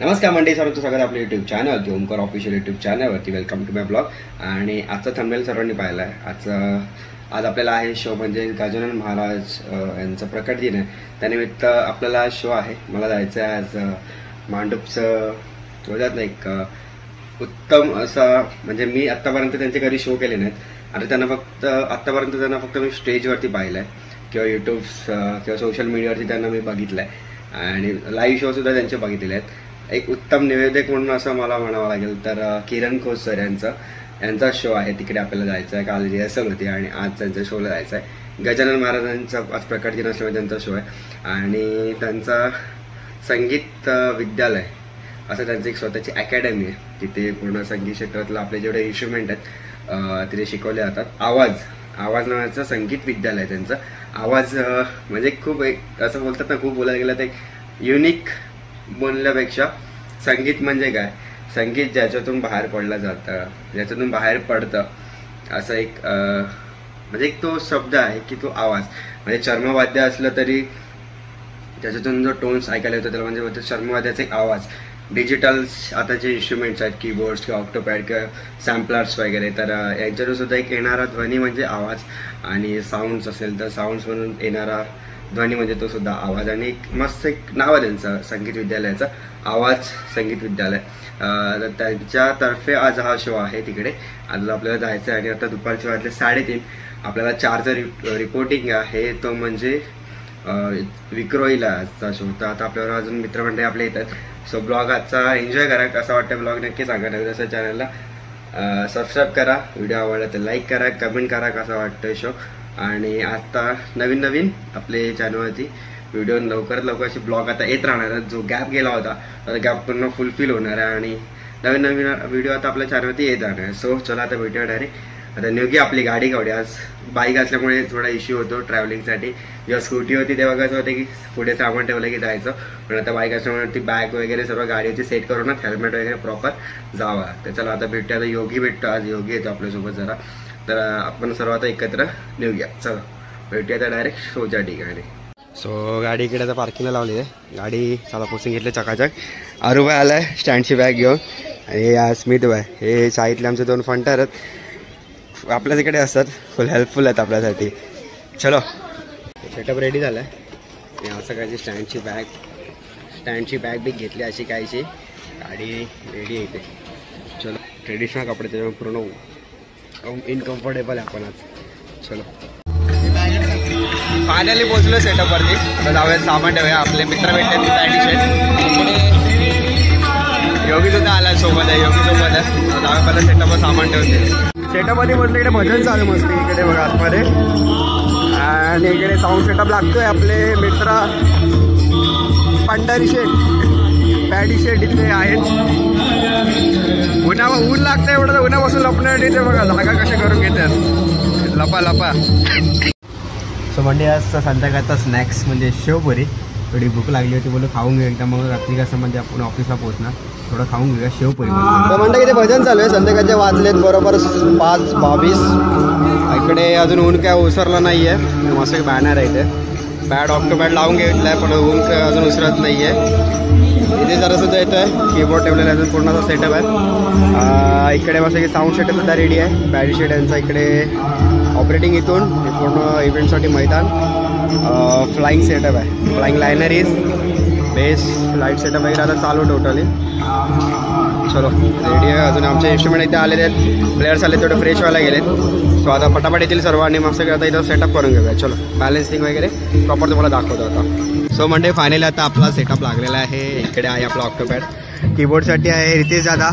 नमस्कार मंडळी, सर्वांचं स्वागत आपल्या यूट्यूब चॅनल की ओमकार ऑफिशियल यूट्यूब चॅनलवरती. Welcome to my blog. आणि आजचा थंबनेल सर्वांनी पाहिला आहे. आज आपल्याला आहे शो म्हणजे गजानन महाराज यांचा प्रकट दिन आहे. त्यानिमित्त आपल्याला शो आहे. मला जायचं आहे आज मांडूपचं बोलतात ना एक उत्तम असा, म्हणजे मी आत्तापर्यंत त्यांचे कधी शो केले नाहीत आणि आत्तापर्यंत त्यांना फक्त मी स्टेजवरती पाहिलं आहे किंवा यूट्यूब किंवा सोशल मीडियावरती त्यांना मी बघितलं आहे आणि लाईव्ह शोसुद्धा त्यांचे बघितलेले आहेत. एक उत्तम निवेदक म्हणून असं मला म्हणावं लागेल तर किरण खोत सर यांचा शो आहे. तिकडे आपल्याला जायचं आहे. काल रिहर्सल होती आणि आज त्यांच्या शोला जायचं आहे. गजानन महाराजांचा आज प्रकट दिन असल्यामुळे त्यांचा शो आहे आणि त्यांचा संगीत विद्यालय असं त्यांची एक स्वतःची अकॅडमी आहे. तिथे पूर्ण संगीत क्षेत्रातलं आपले जेवढे इन्स्ट्रुमेंट आहेत तिथे शिकवले जातात. आवाज नावाचं संगीत विद्यालय आहे त्यांचं. आवाज म्हणजे खूप एक असं बोलतात ना, खूप बोलायला गेलं तर एक युनिक बोलण्यापेक्षा संगीत म्हणजे काय, संगीत ज्याच्यातून बाहेर पडलं जातं, ज्याच्यातून बाहेर पडतं असं एक म्हणजे एक तो शब्द आहे की तो आवाज. म्हणजे चर्मवाद्य असलं तरी त्याच्यातून जो टोन्स ऐकायला येतो त्याला म्हणजे बोलतो चर्मवाद्याचा एक आवाज. डिजिटल आता जे इन्स्ट्रुमेंट्स आहेत, कीबोर्ड्स किंवा ऑक्टोपॅड किंवा सॅम्पलर्स वगैरे, तर यांच्यातून सुद्धा एक येणारा ध्वनी म्हणजे आवाज. आणि साऊंड्स असेल तर साऊंड्स म्हणून येणारा ध्वनी म्हणजे तो सुद्धा आवाज. आणि एक मस्त एक नाव आहे त्यांचं संगीत विद्यालयाचं, आवाज संगीत विद्यालय. तर त्यांच्यातर्फे आज हा शो आहे तिकडे. आज आपल्याला जायचं आहे आणि आता दुपारचे वाजले 3:30. आपल्याला 4चं रिपोर्टिंग आहे, तो म्हणजे विक्रोळीला आजचा शो. तर आता आपल्याला अजून मित्रमंडळी आपले येतात. सो ब्लॉग आजचा एन्जॉय करा. कसं वाटतं ब्लॉग नक्की सांगा. नवीन असं चॅनलला सबस्क्राईब करा. व्हिडिओ आवडला तर लाईक करा, कमेंट करा कसं वाटतं शो. आणि आता नवीन आपले चॅनलवरती व्हिडिओ लवकरात लवकर अशी ब्लॉग आता येत राहणार आहे. जो गॅप गेला होता तर गॅप पूर्ण फुलफिल होणार आहे आणि नवीन व्हिडिओ आता आपल्या चॅनलवरती येत राहणार आहे. सो चला आता भेटूया डायरेक्ट. आता निघूया आपली गाडी काढूया. आज बाईक असल्यामुळे थोडा इश्यू होतो ट्रॅव्हलिंगसाठी. जेव्हा स्कूटी होती तेव्हा कसं होतं की पुढे सामान ठेवलं की जायचं, पण आता बाईक असल्यामुळे ती बॅग वगैरे सर्व गाडीची सेट करूनच हेल्मेट वगैरे प्रॉपर जावं लागतं. चला आता भेटूया. आता योगी भेटतो. आज योगी येतो आपल्यासोबत जरा, तर आपण सर्व आता एकत्र निघूया. चला भेटूया आता डायरेक्ट शोच्या ठिकाणी. सो गाडी इकडे आता पार्किंगला लावली आहे. गाडी चला पोचून घेतली चकाचक. अरुबाई आलाय स्टँडची बॅग घेऊन आणि या स्मित बाय हे शाळेतले आमचे 2 फंटर आहेत, आपल्याच इकडे असतात, फुल हेल्पफुल आहेत आपल्यासाठी. चलो सेटअप रेडी झाला आहे. असं कायची स्टँडची बॅग बी घेतली अशी कायची. गाडी रेडी येते. चलो ट्रेडिशनल कपडे त्याच्यामुळे पूर्ण इनकम्फर्टेबल आहे आपण आज. चलो फायनली पोहोचलो सेटअपवरती. तर जाऊयात, सामान ठेवूया. आपले मित्र भेटले ती पॅन्ट शर्ट. योगी सुद्धा आला सोबत आहे. योगी सोबत आहे. जाऊया पहिला सेटअपवर सामान ठेवते. सेटअपमध्ये म्हटलं इकडे भजन चालू मस्त इकडे बघा आतमध्ये. आणि इकडे साऊंड सेटअप लागतोय. आपले मित्र पंढरी शेठ, पॅडी शेठ इथे आहेत. ऊन लागतं एवढं, उन्हापासून लपण्यासाठी ते बघा जागा कशा करून घेतात, लपा. सो म्हणजे आज संध्याकाळचा स्नॅक्स म्हणजे शेवपुरी. थोडी भूक लागली होती, बोलू खाऊन घेऊ एकदा. मग रात्री कसं म्हणजे आपण ऑफिसला पोहोचणार, थोडं खाऊन घेऊया शेवपुरी. तर म्हणतं इथे भजन चालू आहे. संध्याकाळचे वाजलेत बरोबर 5:22. इकडे अजून ऊन काय ओसरला नाही आहे. मस्त बॅनर आहे इथे. बॅड ऑक्टोपॅड लावून घेतला आहे पण ऊन अजून उसरत नाही आहे. इथे जरा सुद्धा येतं आहे. कीबोर्ड ठेवलेला अजून पूर्णचा सेटअप आहे. इकडे मस्त की साऊंड सेटअप सुद्धा रेडी आहे. पॅडी शेट यांचा इकडे ऑपरेटिंग इथून पूर्ण इव्हेंटसाठी मैदान. फ्लाइंग सेटअप आहे. Flying liner is base light setup वगैरे आता चालू टोटली. चलो रेडी आहे. अजून आमचे इन्स्ट्रुमेंट इथे आलेले आहेत. प्लेयर्स आले थोडे फ्रेश व्हायला गेलेत. सो आता पटापट येतील सर्व आणि मस्त आता इथं सेटअप करून घेऊया. चलो बॅलन्सिंग वगैरे प्रॉपर तुम्हाला दाखवतो आता. सो म्हणजे फायनली आता आपला सेटअप लागलेला आहे. इकडे आहे आपला ऑक्टोपॅड. कीबोर्डसाठी आहे रितेश दादा,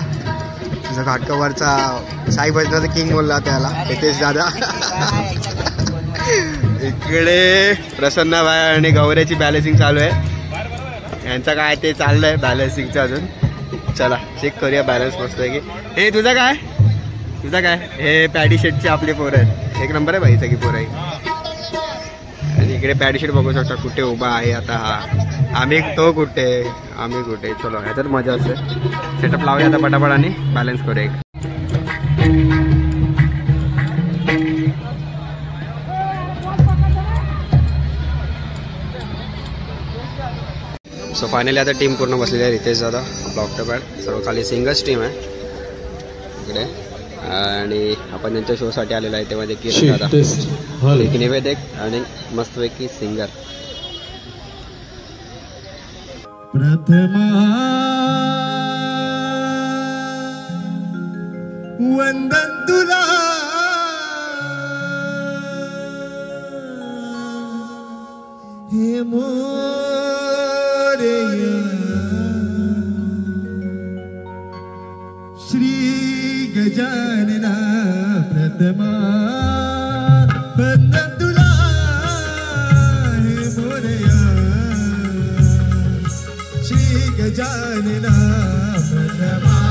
तुझा घाटकोवरचा साई भजनाचा किंग बोलला त्याला रितेश दादा. इकडे प्रसन्न भाई आणि गौऱ्याची बॅलन्सिंग चालू आहे. यांचं काय ते चाललंय बॅलन्सिंगचं अजून. चला चेक करूया बॅलन्स मस्त आहे की. हे तुझं काय हे पॅडी शेटची आपली पोरं आहेत. एक नंबर आहे भाई सगळी पोरं आहे. आणि इकडे पॅडी शेट बघू शकता कुठे उभा आहे आता. हा आम्ही कुठे. चलो ह्याच्यात मजा असते. सेटअप लावूया आता पटापट आणि बॅलन्स करूया एक. सो फायनली आता टीम पूर्ण बसलेली आहे. रितेश दादा आपला ऑक्टोपॅड, सर्व खाली सिंगल्स टीम आहे इकडे. आणि आपण त्यांच्या शोसाठी आलेलो आहे त्यामध्ये किरण दादा, एक निवेदक आणि मस्तपैकी सिंगर. प्रथमा वंदन तुला हे मोरया श्री गजानना. प्रथमा वंदन तुला हे मोरया श्री गजानना. प्रथमा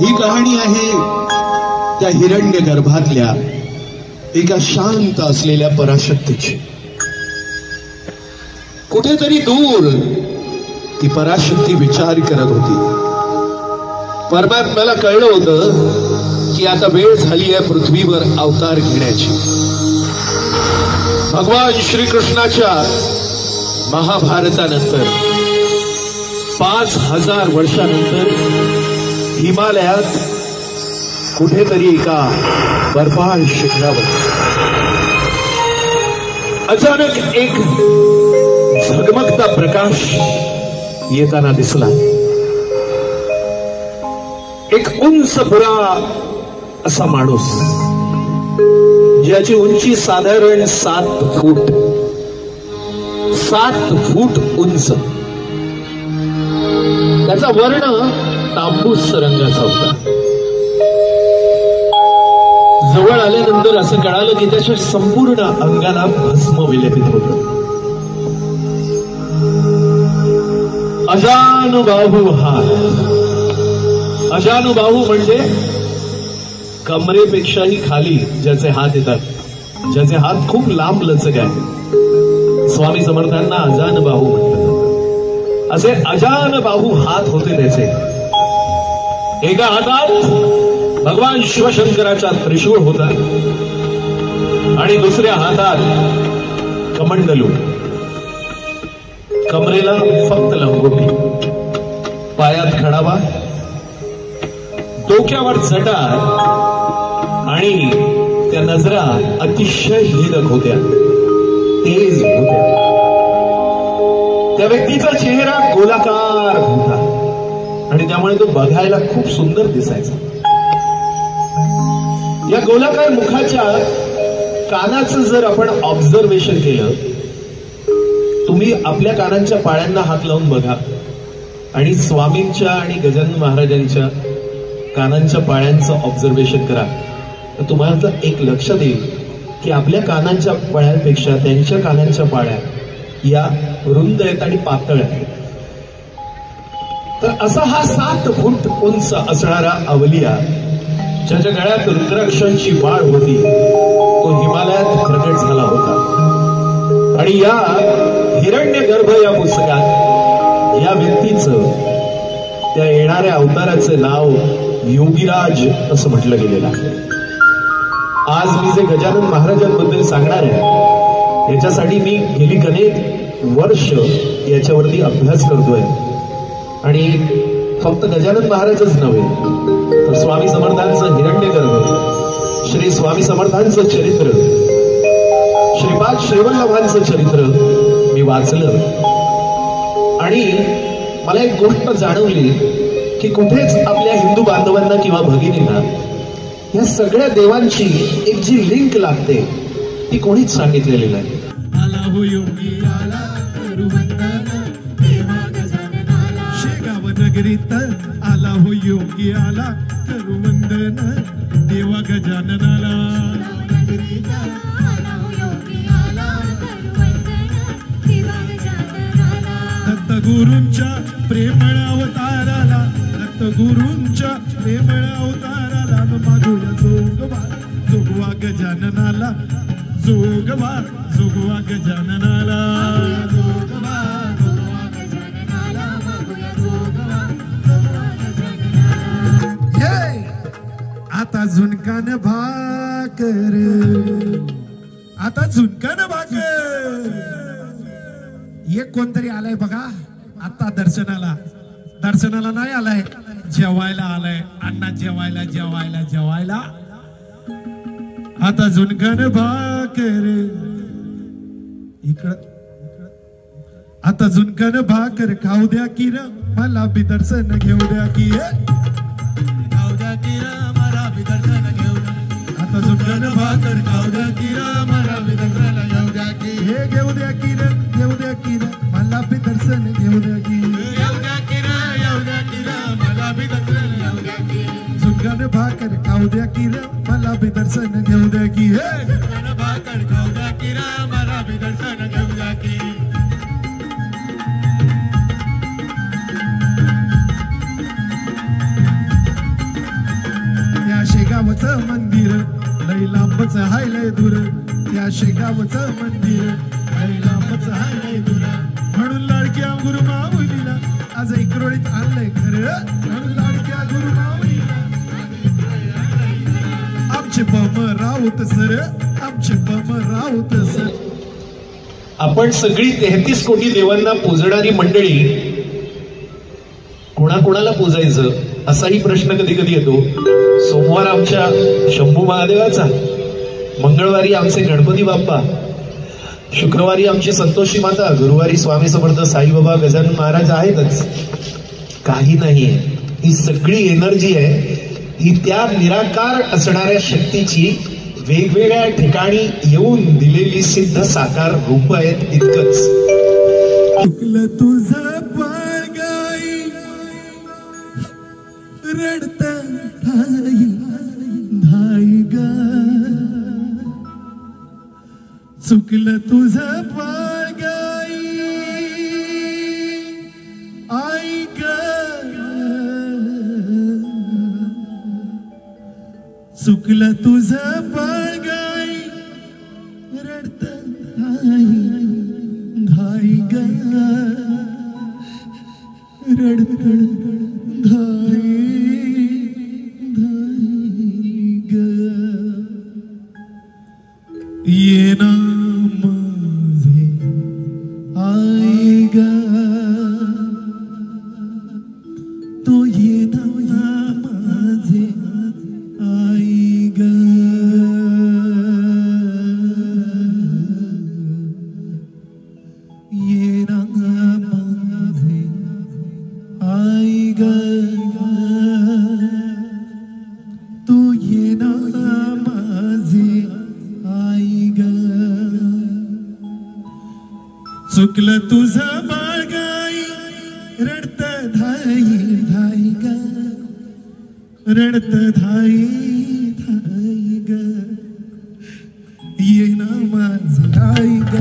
ही कहाणी आहे त्या हिरण्य गर्भातल्या एका शांत असलेल्या पराशक्तीची. कुठेतरी दूर ती पराशक्ती विचार करत होती. परमात्म्याला कळलं होतं की आता वेळ झाली आहे पृथ्वीवर अवतार घेण्याची. भगवान श्रीकृष्णाच्या महाभारतानंतर 5000 वर्षानंतर हिमालयात कुठेतरी एका बर्फाळ शिखरावर अचानक एक झगमगता प्रकाश येताना दिसला. एक उंच पुरा असा माणूस ज्याची उंची साधारण 7 फूट 7 फूट उंच. त्याचा वर्ण तांबूस रंगाचा होता. जवळ आल्यानंतर असं कळालं की त्याच्या संपूर्ण अंगाला भस्म विलेपित होत. अजानुबाहू हात. अजानुबाहू म्हणजे कमरेपेक्षाही खाली ज्याचे हात येतात, ज्याचे हात खूप लांब लचक आहे. स्वामी समर्थांना अजानुबाहू म्हणतात. असे अजानुबाहू हात होते त्याचे. एका हातात भगवान शिवशंकराचा त्रिशूळ होता आणि दुसऱ्या हातात कमंडलू. कमरेला फक्त लंगोटी, पायात खडावा, डोक्यावर जटा आणि त्या नजरा अतिशय हिरक होत्या, तेज होत्या. त्या व्यक्तीचा चेहरा गोलाकार होता आणि त्यामुळे तो बघायला खूप सुंदर दिसायचा. या गोलाकार मुखाच्या कानाचं जर आपण ऑब्झर्वेशन केलं, तुम्ही आपल्या कानांच्या पाळ्यांना हात लावून बघा आणि स्वामींच्या आणि गजानन महाराजांच्या कानांच्या पाळ्यांचं ऑब्झर्वेशन करा, तर तुम्हाला एक लक्षात येईल की आपल्या कानांच्या पाळ्यांपेक्षा त्यांच्या कानांच्या पाळ्या या रुंद आहेत आणि पातळ आहेत. तर असा हा 7 फूट उंच असणारा अवलिया, ज्याच्या गळ्यात रुद्राक्षांची माळ होती, तो हिमालयात प्रकट झाला होता. आणि या हिरण्यगर्भ या पुस्तकात या व्यक्तीचं, त्या येणाऱ्या अवताराचं नाव योगीराज असं म्हटलं गेलेलं आहे. आज मी जे गजानन महाराजांबद्दल सांगणार आहे, याच्यासाठी मी गेली अनेक वर्ष याच्यावरती अभ्यास करतोय. आणि फक्त गजानन महाराजच नव्हे, तर स्वामी समर्थांचं हिरण्यगर्भ, श्री स्वामी समर्थांचं चरित्र, श्रीपाद श्रीवल्लभांचं चरित्र मी वाचलं. आणि मला एक गोष्ट जाणवली की कुठेच आपल्या हिंदू बांधवांना किंवा भगिनींना या सगळ्या देवांची एक जी लिंक लागते ती कोणीच सांगितलेली नाही. आला हो योगी आला करू वंदन देवा गजाननाला. शेगाव नगरीत आला हो योगी आला करू वंदन देवा गजाननाला. दत्त गुरूंच्या प्रेमळ अवताराला, दत्त गुरूंच्या प्रेमळ अवताराला मागूया जोगवा जोगवा गजाननाला, जोगवा जोगवा गजाननाला. आता झुणकान भाकर, आता झुणकान भाकर. एक कोणतरी आलाय बघा आता दर्शनाला. दर्शनाला नाही आलाय, जेवायला आलाय. अण्णा जेवायला जेवायला जेवायला. आता झुणकान भाकर इकडं. आता झुणकान भाकर खाऊ द्या की र, मला बी दर्शन घेऊ द्या की. खाऊ द्या की र, मला बी दर्शन घेऊ द्या. आता झुणकान भाकर खाऊ द्या की र, मला बी दर्शन घेऊ द्या की. हे घेऊ द्या की र, घेऊ द्या की र, मला बी दर्शन घेऊ द्या की. येऊ द्या की र, येऊ द्या की र, मला बी दर्शन घेऊ द्या की. झुणकान भाकर खाऊ द्या की र, मला बी दर्शन घेऊ द्या की. झुणकान भाकर खाऊ द्या की र, मला बी दर्शन घेऊ द्या की. त्या शेगावचं मंदिर लय लांबच हाय लय दूर. त्या शेगावचं मंदिर लय लांबच हाय लय दूर. म्हणून लाडक्या गुरुमाऊलीला आज इकरोळीत आणलंय खरं. म्हणून लाडक्या गुरुमाऊलीला आमचे बम राऊत सर, आमचे बम राऊत सर. आपण सगळी 33 कोटी देवांना पूजणारी मंडळी कोणाकोणाला पूजायचं असाही प्रश्न कधी कधी येतो. सोमवार आमच्या शंभू महादेवाचा, मंगळवारी आमचे गणपती बाप्पा, शुक्रवारी आमची संतोषी माता, गुरुवारी स्वामी समर्थ साईबाबा गजानन महाराज आहेतच. काही नाहीये, ही सगळी एनर्जी आहे, ही त्या निराकार असणाऱ्या शक्तीची वेगवेगळ्या ठिकाणी येऊन दिलेली सिद्ध साकार रूप आहेत, इतकंच. चुकलं तुझं पाळगाई रडत धाई धाई ग. चुकलं तुझं पाळगाई आई ग. चुकलं तुझं पाळगाई रडत धाई धाई ग. रडत धाई धाई ग. ये ना माझे आई ग, तो ये ना माझे आई ग. ये ना माझे आई चुकलं तुझं बाळगाई रडत धाई धाई ग रडत धाई धाई ग ये ना माझे आई ग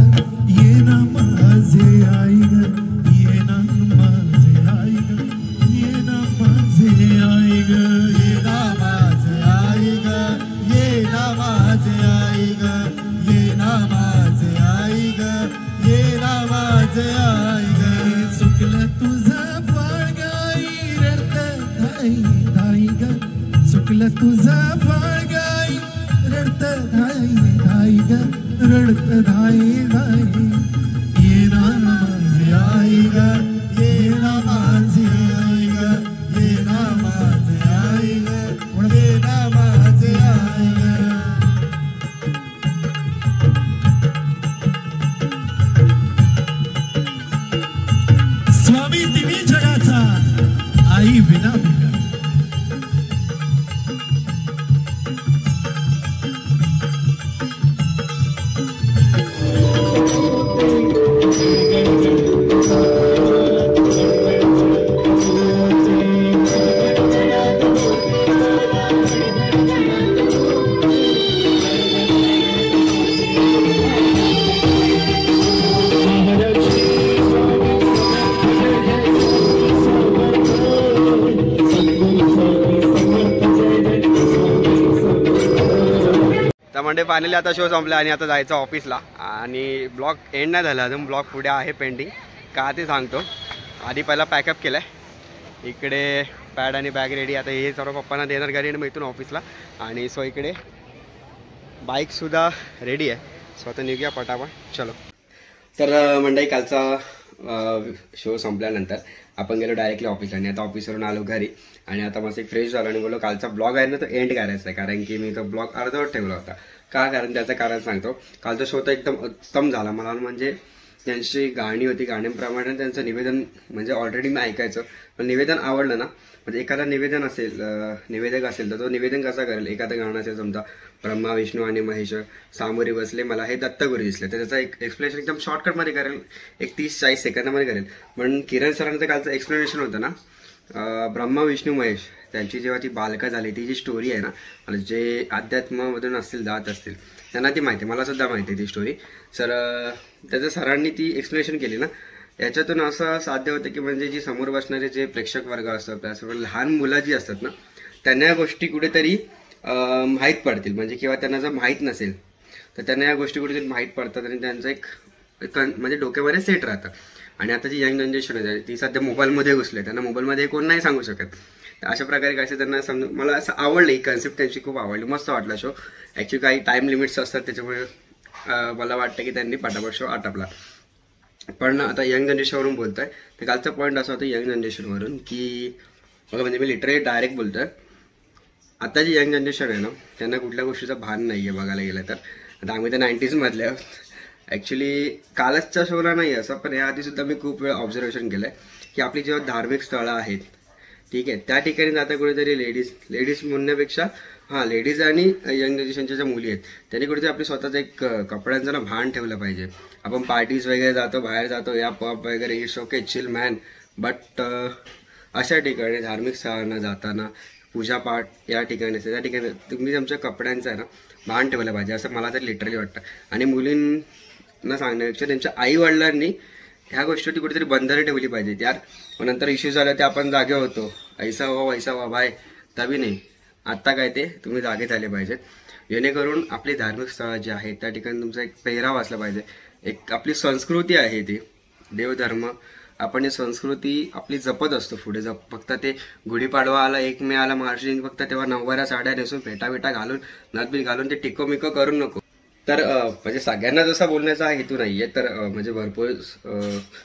ये ना माझे आई ग ये ना माझे आई ग ये ना माझे आई ग ये ना माझे आई ग ये ना माझे आई ग ये ना माझे आई ग ये ना माझे आई ग चुकलं तुझं बाळगाई रडत धाई धाई ग चुकलं तुझं बाळगाई रडत धाई धाई ग रडत धाई धाई ये ना माझे आई ग ये ना माझे आई ग ये ना माझे आई ग ये ना माझे आई ग स्वामी तिन्ही जगाचा आई विना भिका म्हणजे फायनली आता शो संपला आणि आता जायचं ऑफिसला आणि ब्लॉग एंड नाही झाला अजून ब्लॉग पुढे आहे पेंडिंग का ते सांगतो. आधी पहिला पॅकअप केलं आहे इकडे पॅड आणि बॅग रेडी आता हे सर्व पप्पांना देणार घरी आणि मग इथून ऑफिसला आणि सो इकडे बाईकसुद्धा रेडी आहे. सो आता निघूया पटापट चलो. तर मंडळी कालचा शो संपल्यानंतर आपण गेलो डायरेक्टली ऑफिसला आणि आता ऑफिसवरून आलो घरी आणि आता मस्त एक फ्रेश झालो आणि बोललो कालचा ब्लॉग आहे ना तो एंड करायचा आहे कारण की मी तो ब्लॉग अर्धवट ठेवला होता. का कारण त्याचं कारण सांगतो. कालचा शो तर एकदम उत्तम झाला मला म्हणजे त्यांची गाणी होती गाण्यांप्रमाणे त्यांचं निवेदन म्हणजे ऑलरेडी मी ऐकायचं पण निवेदन आवडलं ना म्हणजे एखादा निवेदन असेल निवेदक असेल तर तो निवेदन कसा करेल. एखादं गाणं असेल समजा ब्रह्मा विष्णू आणि महेश सामोरे बसले मला हे दत्तगुरू दिसले तर त्याचा एक एक्सप्लेनेशन एकदम शॉर्टकटमध्ये करेल एक 30-40 सेकंदामध्ये करेल. पण किरण सरांचं कालचं एक्सप्लेनेशन होतं ना ब्रह्मा विष्णू महेश त्यांची जेव्हा ती बालका झाली ती जी स्टोरी आहे ना आणि जे अध्यात्मामधून असतील जात असतील त्यांना ती माहिती मला सुद्धा माहिती आहे ती स्टोरी. सर त्याच्या सरांनी ती एक्सप्लेनेशन केली ना याच्यातून असं साध्य होतं की म्हणजे जी समोर बसणारे जे प्रेक्षक वर्ग असतात त्यासोबत लहान मुलं जी असतात ना त्यांना या गोष्टी कुठेतरी माहीत पडतील म्हणजे किंवा त्यांना जर माहीत नसेल तर त्यांना या गोष्टी कुठेतरी माहीत पडतात आणि त्यांचं एक म्हणजे डोक्यामध्ये सेट राहतं. आणि आता जी यंग जनरेशन आहे ती सध्या मोबाईलमध्ये घुसले त्यांना मोबाईलमध्ये कोण नाही सांगू शकत. अशा प्रकारे कसं त्यांना समजून मला असं आवडलं ही कन्सेप्ट त्यांची खूप आवडली मस्त वाटला शो. ॲक्च्युली काही टाईम लिमिट्स असतात त्याच्यामुळे मला वाटतं की त्यांनी पटापट शो आटपला. पण आता यंग जनरेशनवरून बोलतोय तर कालचा पॉईंट असा होता यंग जनरेशनवरून की बघा म्हणजे मी लिटरली डायरेक्ट बोलतोय आता जी यंग जनरेशन आहे ना त्यांना कुठल्या गोष्टीचं भान नाही आहे बघायला गेलं तर. आता आम्ही तर 90s मधले आहोत. ॲक्च्युली कालच्या शोला नाही असं पण याआधीसुद्धा मी खूप वेळ ऑब्झर्वेशन केलं आहे की आपली जेव्हा धार्मिक स्थळं आहेत ठीक आहे त्या ठिकाणी जाता कुठेतरी लेडीज म्हणण्यापेक्षा हां लेडीज आणि यंग जनरेशनच्या ज्या मुली आहेत त्यांनी कुठेतरी आपली स्वतःचं एक कपड्यांचं ना भान ठेवलं पाहिजे. आपण पार्टीज वगैरे जातो बाहेर जातो या पब वगैरे it's okay chill man but अशा ठिकाणी धार्मिक स्थळांना जाताना पूजापाठ या ठिकाणी त्या ठिकाणी तुम्ही तुमच्या कपड्यांचं आहे ना भान ठेवलं पाहिजे असं मला तर लिटरली वाटतं. आणि मुलींना सांगण्यापेक्षा त्यांच्या आईवडिलांनी ह्या गोष्टी कुठेतरी बंधनं ठेवली पाहिजेत यार. मग नंतर इश्यू झाला ते आपण जागे होतो ऐसा व्हा वैसा व्हा भाई तभी नाही. आत्ता काय ते तुम्ही जागे झाले पाहिजेत जेणेकरून आपली धार्मिक स्थळं जी आहेत त्या ठिकाणी तुमचा एक पेहराव असला पाहिजे. एक आपली संस्कृती आहे ती देवधर्म आपण ही संस्कृती आपली जपत असतो पुढे फक्त ते गुढीपाडवा आला 1 मे आला महाराष्ट्र फक्त तेव्हा नववाऱ्या साड्या नेसून फेटाफेटा घालून नथबीट घालून ते टिको मिको करू नको. तर म्हणजे सगळ्यांना जसा बोलण्याचा हा हेतू नाहीये तर म्हणजे भरपूर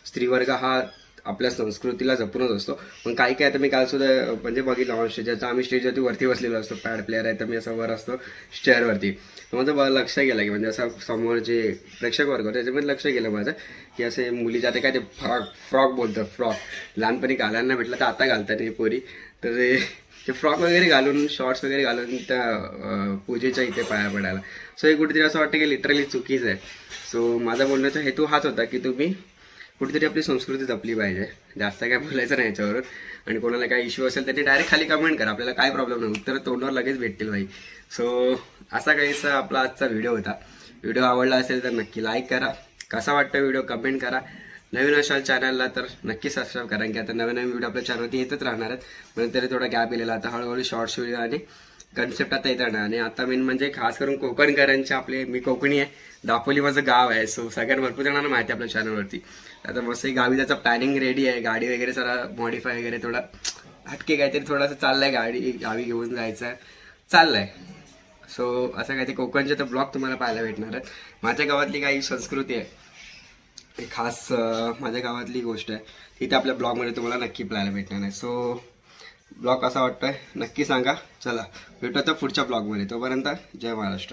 स्त्रीवर्ग हा आपल्या संस्कृतीला जपूनच असतो. पण काही काय आता मी काल सुद्धा म्हणजे बघितलं ऑन स्टेजचा आम्ही स्टेजवरती वरती बसलेलो असतो पॅड प्लेअर आहे तर मी असं वर असतो स्टेअरवरती. माझं लक्ष गेलं की म्हणजे असं समोर जे प्रेक्षक वर्ग होते त्याच्यामध्ये लक्ष गेलं माझं की असे मुली जाते काय ते फ्रॉक बोलतं फ्रॉक लहानपणी घालायला भेटलं तर आता घालतात हे पोरी तर ते फ्रॉक वगैरे घालून शॉर्ट्स वगैरे घालून त्या पूजेच्या इथे पाया पडायला. सो हे कुठेतरी असं वाटतं की लिटरली चुकीचं आहे. सो माझा बोलण्याचा हेतू हाच होता की तुम्ही कुठेतरी आपली संस्कृती जपली पाहिजे. जास्त काय बोलायचं नाही याच्यावरून. आणि कोणाला काय इश्यू असेल तर ते डायरेक्ट खाली कमेंट करा, आपल्याला काय प्रॉब्लेम नाही, उत्तर तोंडावर लगेच भेटतील भाई. सो असा काहीसा आपला आजचा व्हिडिओ होता. व्हिडिओ आवडला असेल तर नक्की लाईक करा, कसा वाटतं व्हिडिओ कमेंट करा. नवीन असाल चॅनलला तर नक्की सबस्क्राईब करा, की आता नवीन नवीन व्हिडिओ आपल्या चॅनलवरती येतच राहणार आहेत. म्हणून तरी थोडा गॅप येलेला, आता हळूहळू शॉर्ट्स व्हिडिओ आणि कन्सेप्ट आता येत राहणार. आणि आता मेन म्हणजे खास करून कोकणकरांचे आपले, मी कोकणी आहे, दापोली माझं गाव आहे. सो सगळ्यांना भरपूर जणांना माहिती आहे आपल्या चॅनलवरती. आता मस्त गावी त्याचं प्लॅनिंग रेडी आहे, गाडी वगैरे जरा मॉडीफाय वगैरे थोडा हटके काहीतरी थोडंसं चाललंय, गाडी गावी घेऊन जायचं चाललंय. सो असं काहीतरी कोकणचे तर ब्लॉग तुम्हाला पाहायला भेटणार आहेत. माझ्या गावातली काही संस्कृती आहे, खास माझ्या गावातली गोष्ट आहे, तिथे आपल्या ब्लॉगमध्ये तुम्हाला नक्की पाहायला भेटणार आहे. सो ब्लॉग कसा वाटतोय नक्की सांगा. चला भेटू आता पुढच्या ब्लॉगमध्ये, तोपर्यंत जय महाराष्ट्र.